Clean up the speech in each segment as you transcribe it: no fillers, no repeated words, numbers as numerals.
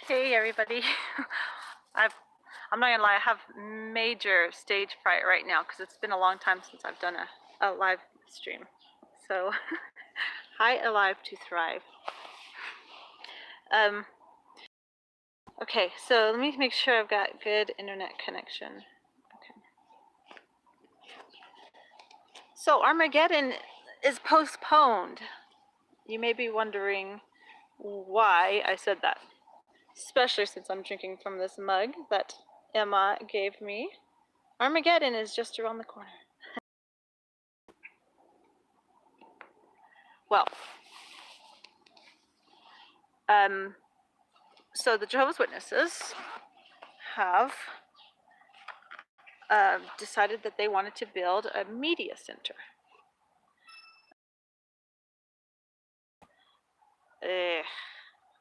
Hey everybody. I'm not gonna lie, I have major stage fright right now because it's been a long time since I've done a live stream. So, hi Alive to Thrive. Okay, so let me make sure I've got good internet connection. Okay. So Armageddon is postponed. You may be wondering why I said that, especially since I'm drinking from this mug that Emma gave me. Armageddon is just around the corner. Well, so the Jehovah's Witnesses have decided that they wanted to build a media center.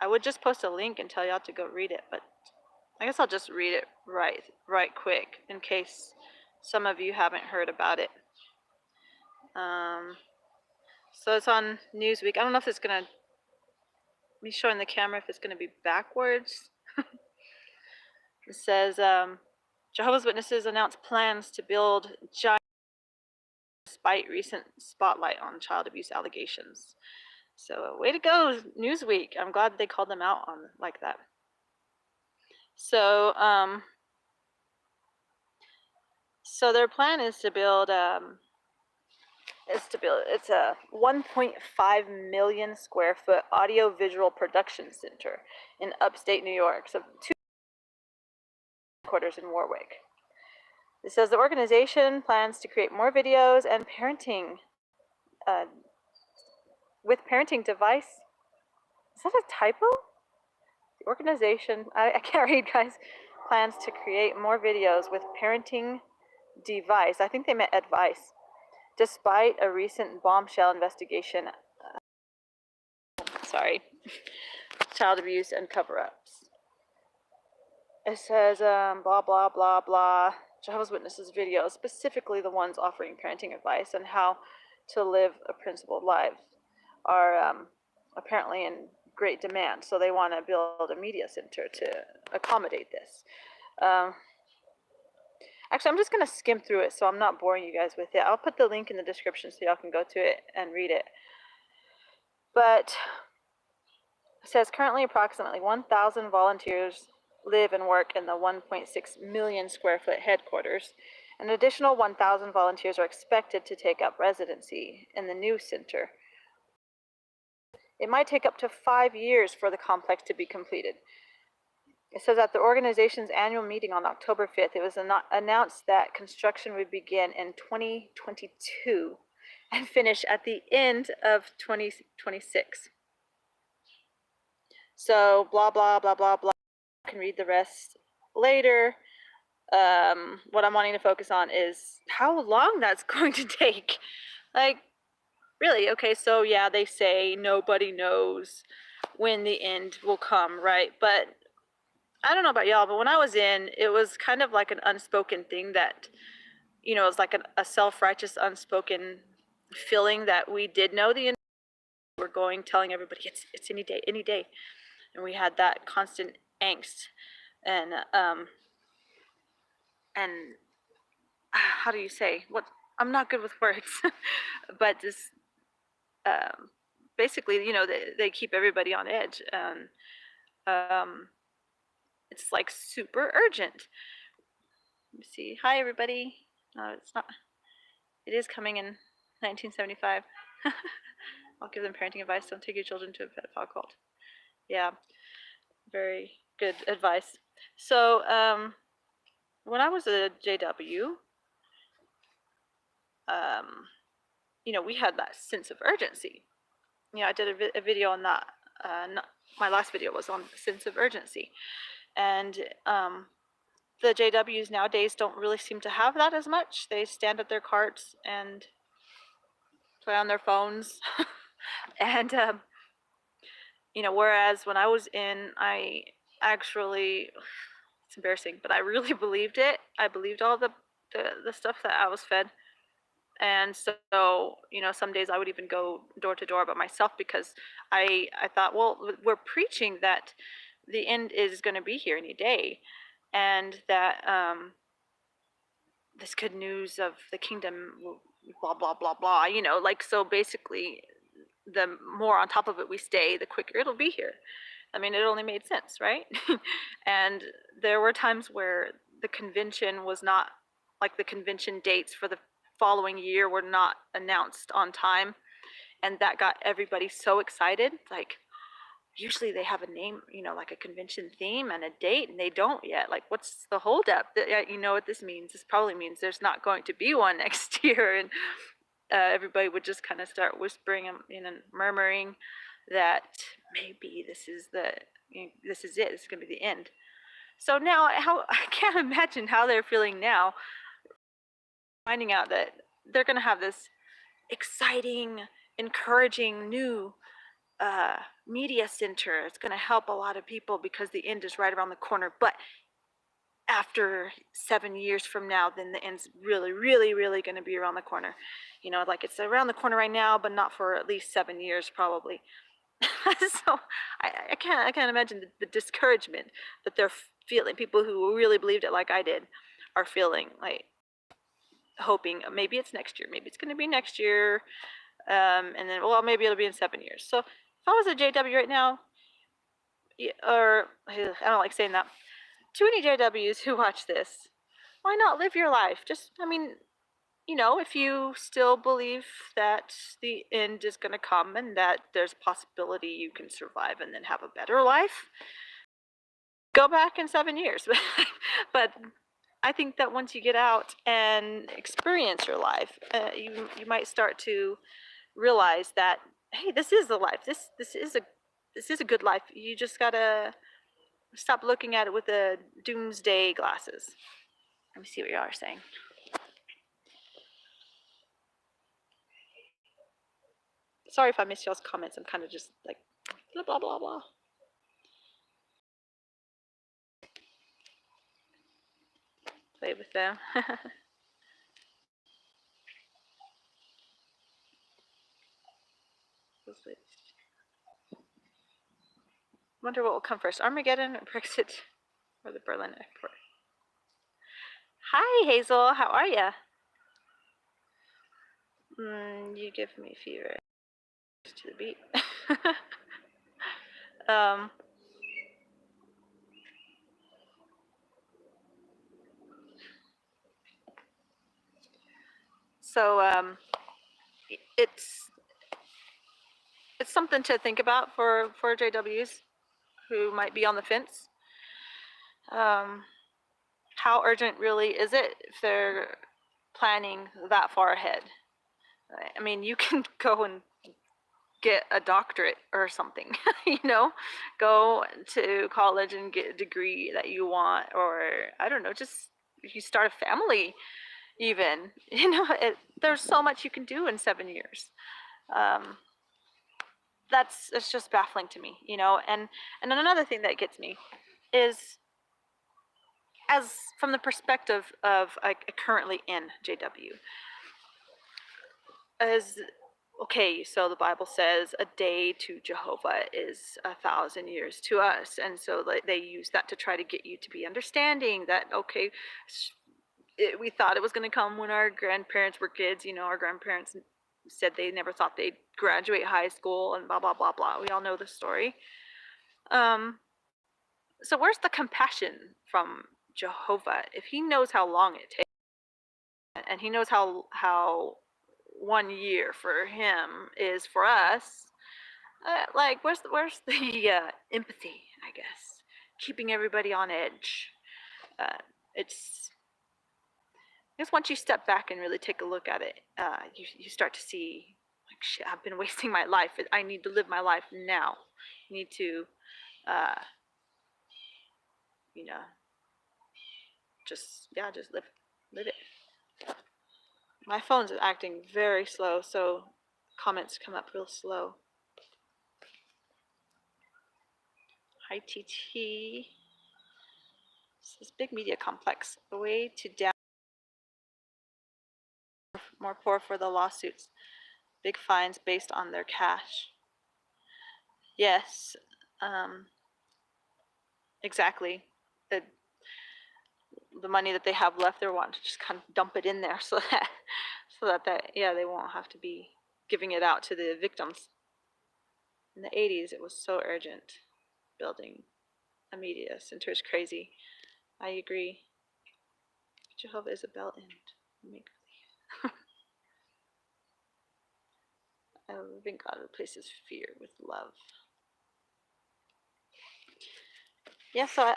I would just post a link and tell y'all to go read it, but I guess I'll just read it right quick in case some of you haven't heard about it. So it's on Newsweek. I don't know if it's gonna be showing the camera, if it's gonna be backwards. It says Jehovah's Witnesses announced plans to build giant despite recent spotlight on child abuse allegations. So way to go, Newsweek. I'm glad they called them out on like that. So so their plan is to build it's a 1.5 million square foot audio visual production center in upstate New York. So 2 headquarters in Warwick. It says the organization plans to create more videos and parenting with parenting device. Is that a typo? The organization, I can't read, guys, plans to create more videos with parenting device. I think they meant advice. Despite a recent bombshell investigation, child abuse and cover-ups. It says blah, blah, blah, blah. Jehovah's Witnesses videos, specifically the ones offering parenting advice and how to live a principled life, are apparently in great demand. So they want to build a media center to accommodate this. Actually, I'm just going to skim through it so I'm not boring you guys with it. I'll put the link in the description so y'all can go to it and read it. But it says currently approximately 1,000 volunteers live and work in the 1.6 million square foot headquarters. An additional 1,000 volunteers are expected to take up residency in the new center. It might take up to 5 years for the complex to be completed. It says at the organization's annual meeting on October 5th, it was announced that construction would begin in 2022 and finish at the end of 2026. So blah, blah, blah, blah, blah. You can read the rest later. What I'm wanting to focus on is how long that's going to take. Like, really? Okay, so yeah, they say nobody knows when the end will come, right? But I don't know about y'all, but when I was in, it was kind of like an unspoken thing that, you know, it was like a self-righteous, unspoken feeling that we did know the end. We're going, telling everybody it's any day, and we had that constant angst, and how do you say what? I'm not good with words, but this basically, you know, they keep everybody on edge, and it's like super urgent. Let me see. Hi, everybody. No, it's not. It is coming in 1975. I'll give them parenting advice. Don't take your children to a pedophile cult. Yeah, very good advice. So, when I was a JW, you know, we had that sense of urgency. You know, I did a video on that. My last video was on sense of urgency, and the JWs nowadays don't really seem to have that as much. They stand at their carts and play on their phones, and you know, whereas when I was in, I actually, it's embarrassing, but I really believed it. I believed all the stuff that I was fed. And so, you know, some days I would even go door to door by myself because I thought, well, we're preaching that the end is going to be here any day, and that this good news of the kingdom, blah blah blah blah. Like, so basically, the more on top of it we stay, the quicker it'll be here. I mean, it only made sense, right? And there were times where the convention was not, like, the convention dates for the following year were not announced on time, and that got everybody so excited. Like, usually they have a name, like a convention theme and a date, and they don't yet. Like, what's the holdup? You know what this means? This probably means there's not going to be one next year, and everybody would just kind of start whispering and murmuring that maybe this is it. This is going to be the end. So now, I can't imagine how they're feeling now, finding out that they're going to have this exciting, encouraging new media center. It's going to help a lot of people because the end is right around the corner. But after 7 years from now, then the end's really, really, really going to be around the corner. Like, it's around the corner right now, but not for at least 7 years probably. So I can't imagine the discouragement that they're feeling. People who really believed it like I did are feeling, like, hoping maybe it's next year, maybe it's going to be next year, and then, well, maybe it'll be in 7 years. So if I was a JW right now, or I don't like saying that, to any JWs who watch this, why not live your life? Just, I mean, if you still believe that the end is going to come and that there's a possibility you can survive and then have a better life, go back in 7 years. But I think that once you get out and experience your life, you might start to realize that, hey, this is the life. This is a good life. You just gotta stop looking at it with the doomsday glasses. Let me see what you are saying. Sorry if I missed y'all's comments. I'm kind of just like blah blah blah blah. Play with them. Wonder what will come first, Armageddon or Brexit or the Berlin airport. Hi Hazel, how are ya? You give me fever. To the beat. So it's something to think about for JWs who might be on the fence. How urgent really is it if they're planning that far ahead? I mean, you can go and get a doctorate or something, go to college and get a degree that you want, or I don't know, just if you start a family even, there's so much you can do in 7 years. It's just baffling to me, and another thing that gets me is, as from the perspective of currently in JW, as okay, so the Bible says a day to Jehovah is 1,000 years to us, and so they use that to try to get you to be understanding that, okay, we thought it was going to come when our grandparents were kids. Our grandparents said they never thought they'd graduate high school and blah blah blah blah. We all know the story. So where's the compassion from Jehovah if he knows how long it takes, and he knows how 1 year for him is for us? Like, where's the empathy, I guess, keeping everybody on edge? It's just, once you step back and really take a look at it, you start to see, like, shit, I've been wasting my life. I need to live my life now. I need to, just live it. My phone's acting very slow, so comments come up real slow. Hi, TT. This is big media complex. A way to down more poor for the lawsuits. Big fines based on their cash. Yes. exactly. The money that they have left, they're wanting to just kind of dump it in there so that yeah, they won't have to be giving it out to the victims. In the 80s, it was so urgent. Building a media center is crazy. I agree. Jehovah is a bell end. Make believe. I live in God replaces fear with love. Yeah, so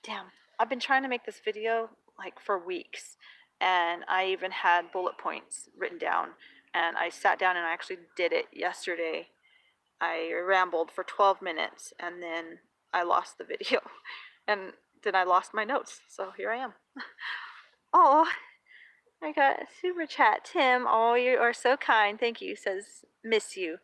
damn, I've been trying to make this video like for weeks, and I even had bullet points written down, and I sat down and I actually did it yesterday. I rambled for 12 minutes and then I lost the video and then I lost my notes. So here I am. Oh, I got a super chat. Tim, oh, you are so kind. Thank you. Says, miss you.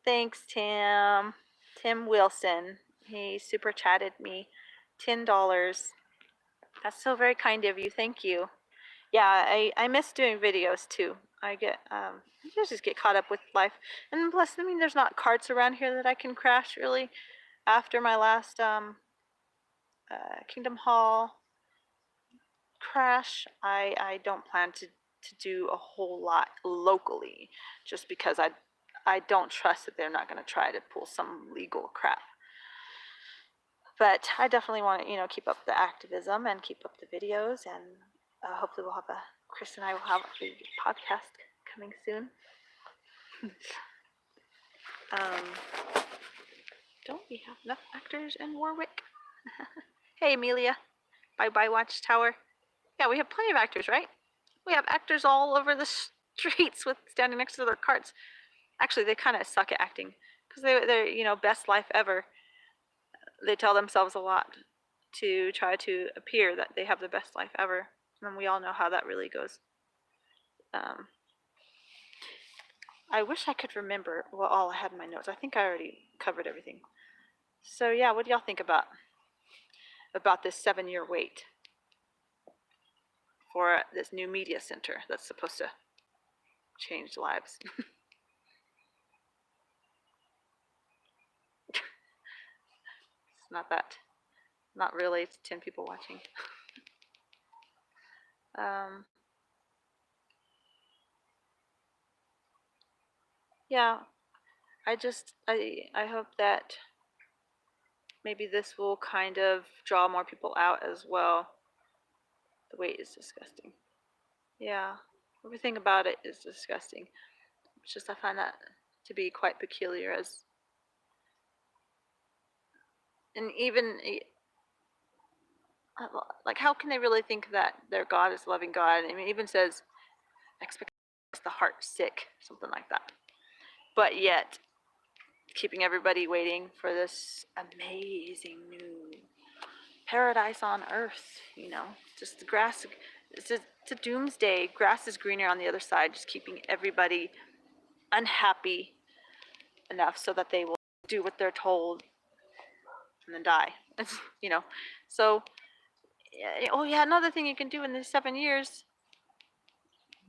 Thanks, Tim. Tim Wilson. He super chatted me $10. That's so very kind of you. Thank you. Yeah, I miss doing videos too. I just get caught up with life. And plus, I mean, there's not carts around here that I can crash really. After my last Kingdom Hall crash, I don't plan to do a whole lot locally, just because I don't trust that they're not going to try to pull some legal crap. But I definitely want to, keep up the activism and keep up the videos, and hopefully we'll have Chris and I will have a podcast coming soon. Don't we have enough actors in Warwick? Hey, Amelia. Bye-bye, Watchtower. Yeah, we have plenty of actors, right? We have actors all over the streets with standing next to their carts. Actually, they kind of suck at acting because they're best life ever. They tell themselves a lot to try to appear that they have the best life ever, and we all know how that really goes. I wish I could remember what all I had in my notes. I think I already covered everything. So yeah, what do y'all think about this 7-year wait for this new media center that's supposed to change lives? It's not really. It's 10 people watching. Yeah, I hope that maybe this will kind of draw more people out as well. The wait is disgusting. Yeah, everything about it is disgusting. It's just I find that to be quite peculiar, and even like, how can they really think that their God is loving God? I mean, it even says expect the heart sick, something like that. But yet, keeping everybody waiting for this amazing new paradise on earth, just the grass. It's a doomsday. Grass is greener on the other side, just keeping everybody unhappy enough so that they will do what they're told and then die. So, oh yeah, another thing you can do in these 7 years,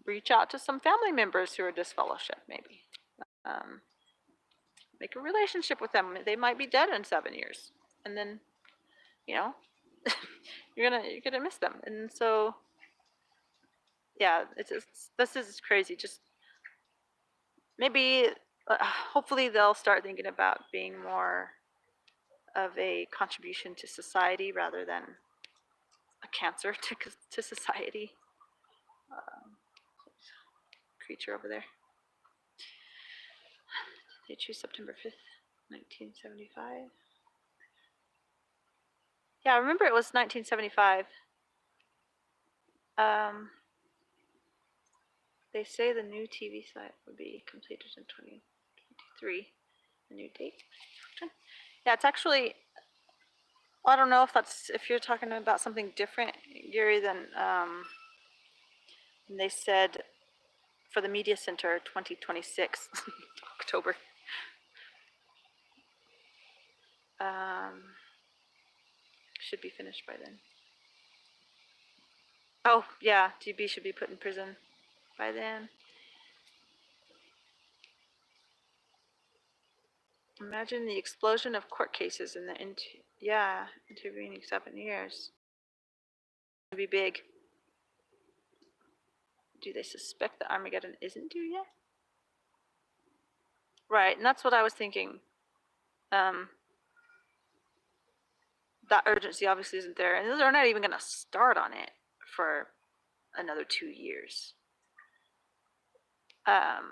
reach out to some family members who are disfellowship, maybe. Make a relationship with them. They might be dead in 7 years, and then, you're gonna miss them. And so, yeah, this is crazy. Just maybe, hopefully, they'll start thinking about being more of a contribution to society rather than a cancer to society. Creature over there. They choose September 5th, 1975. Yeah, I remember it was 1975. They say the new TV site would be completed in 2023. The new date. Yeah, it's actually, well, I don't know if you're talking about something different, Gary, than they said for the media center 2026 October. Should be finished by then. Oh yeah, GB should be put in prison by then. Imagine the explosion of court cases in the intervening 7 years. It'd be big. Do they suspect that Armageddon isn't due yet? Right, and that's what I was thinking. That urgency obviously isn't there, and they're not even going to start on it for another 2 years. How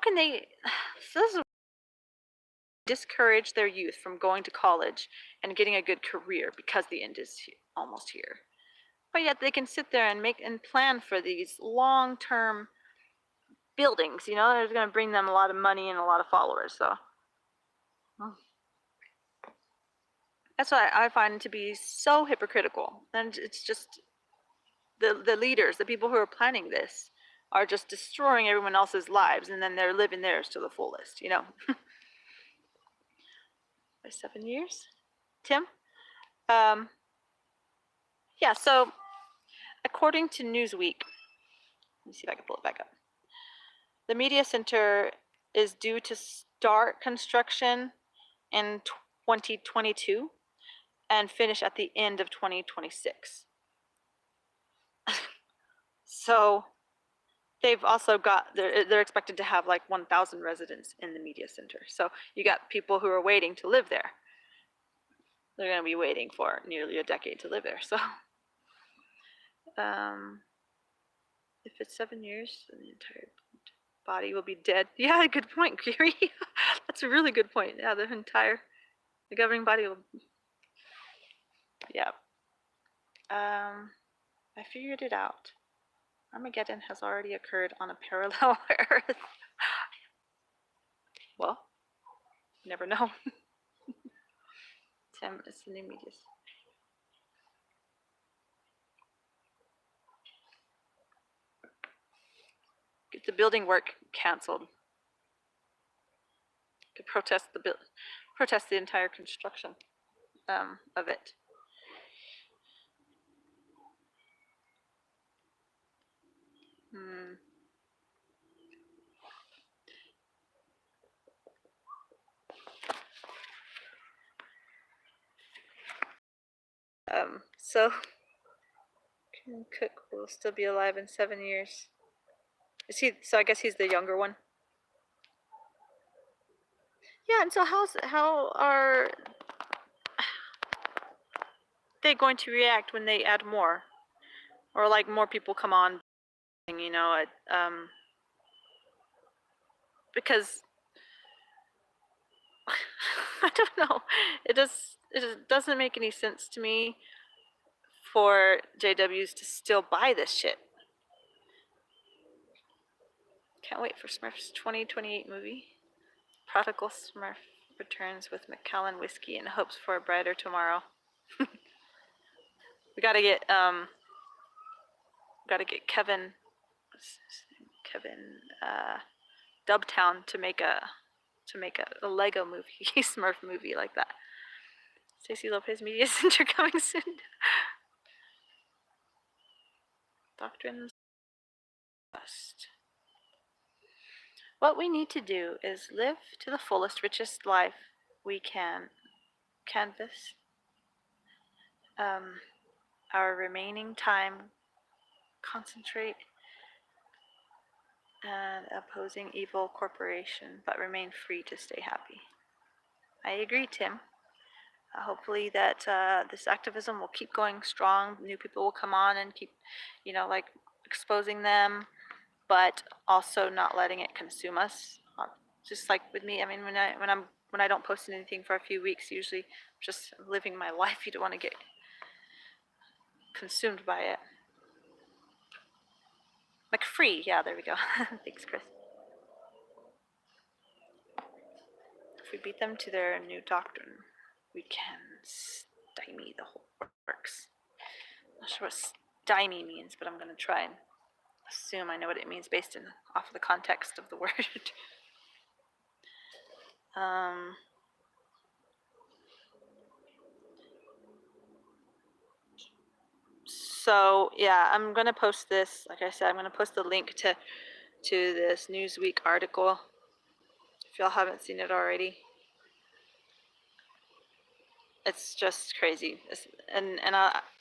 can they? This is discourage their youth from going to college and getting a good career because the end is almost here. But yet they can sit there and make and plan for these long-term buildings. You know, they're going to bring them a lot of money and a lot of followers. So that's why I find to be so hypocritical. And it's just the leaders, the people who are planning this, are just destroying everyone else's lives, and then they're living theirs to the fullest. You know. By 7 years, Tim. Yeah. So, according to Newsweek, let me see if I can pull it back up. The media center is due to start construction in 2022 and finish at the end of 2026. So they've also got, they're expected to have like 1,000 residents in the media center. So you got people who are waiting to live there. They're going to be waiting for nearly a decade to live there. So if it's 7 years, then the entire body will be dead. Yeah, good point, Gary. That's a really good point. Yeah, the governing body will. Yeah. I figured it out. Armageddon has already occurred on a parallel Earth. Well, you never know. Tim, it's the new media. Get the building work canceled. To protest the entire construction of it. So Tim Cook will still be alive in 7 years. Is he? So I guess he's the younger one. Yeah, and so how are they going to react when they add more, or like more people come on? You know, because I don't know. It doesn't make any sense to me for JWs to still buy this shit. Can't wait for Smurf's 2028 movie. Prodigal Smurf returns with Macallan whiskey and hopes for a brighter tomorrow. We gotta get Kevin Dubtown to make a Lego movie, Smurf movie like that. Stacey Lopez Media Center coming soon. Doctrines. What we need to do is live to the fullest, richest life we can. Canvas our remaining time, concentrate and opposing evil corporation, but remain free to stay happy. I agree, Tim. Hopefully that this activism will keep going strong. New people will come on and keep, like exposing them, but also not letting it consume us. Just like with me, I mean, when I don't post anything for a few weeks, usually just living my life. You don't want to get consumed by it. Like free, yeah, there we go. Thanks, Chris. If we beat them to their new doctrine, we can stymie the whole works. I'm not sure what stymie means, but I'm going to try and assume I know what it means based off of the context of the word. So yeah, I'm gonna post this. Like I said, I'm gonna post the link to this Newsweek article If y'all haven't seen it already, it's just crazy. And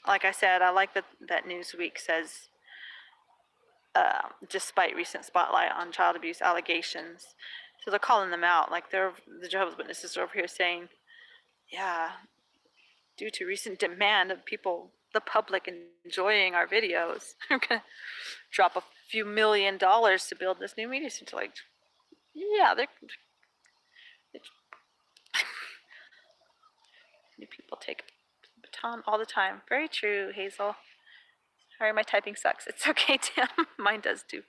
like I said, I like that Newsweek says, despite recent spotlight on child abuse allegations, so they're calling them out. Like the Jehovah's Witnesses are over here saying, yeah, due to recent demand of people, the public enjoying our videos, we're gonna drop a few $1 million to build this new media center. Like, yeah, new people take baton all the time. Very true, Hazel. Sorry, my typing sucks. It's okay, Tim. Mine does too.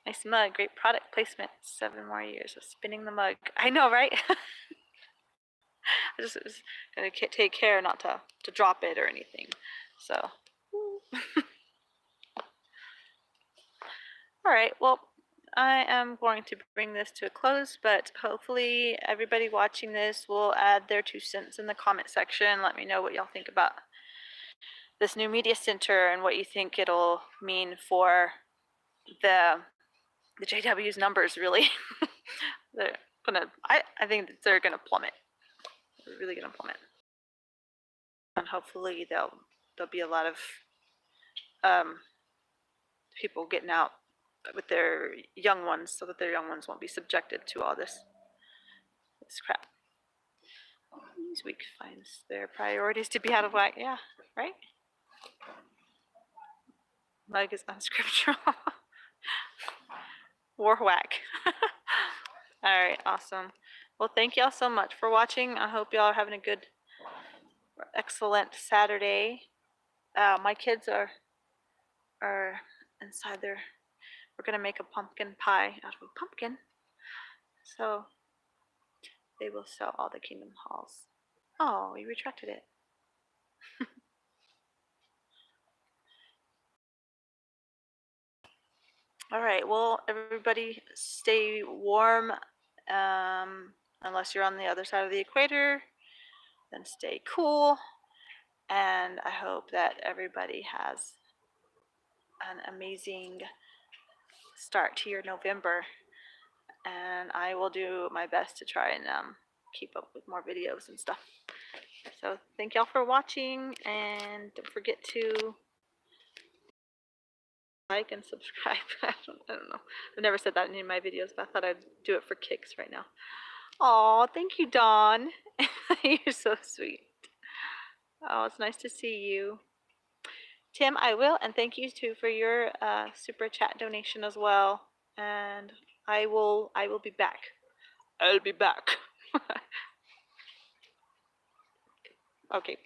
Nice mug. Great product placement. 7 more years of spinning the mug. I know, right? I just was gonna take care not to drop it or anything. So, all right. Well, I am going to bring this to a close, but hopefully everybody watching this will add their 2 cents in the comment section. Let me know what y'all think about this new media center and what you think it'll mean for the JW's numbers. Really, they're gonna. I think that they're gonna plummet. They're really gonna plummet, and hopefully there'll be a lot of people getting out with their young ones, so that their young ones won't be subjected to all this crap. Newsweek finds their priorities to be out of whack. Yeah, right? Mug is unscriptural. War whack. All right, awesome. Well, thank y'all so much for watching. I hope y'all are having a good, excellent Saturday. My kids are inside there. We're gonna make a pumpkin pie out of a pumpkin, so they will sell all the Kingdom Halls. Oh, you retracted it. All right, well, everybody stay warm, unless you're on the other side of the equator, then stay cool, and I hope that everybody has an amazing start to your November, and I will do my best to try and keep up with more videos and stuff. So thank y'all for watching, and don't forget to like and subscribe. I don't know. I've never said that in any of my videos, but I thought I'd do it for kicks right now. Aw, thank you, Dawn. You're so sweet. Oh, it's nice to see you. Tim, I will, and thank you too for your super chat donation as well. And I will be back. I'll be back. Okay.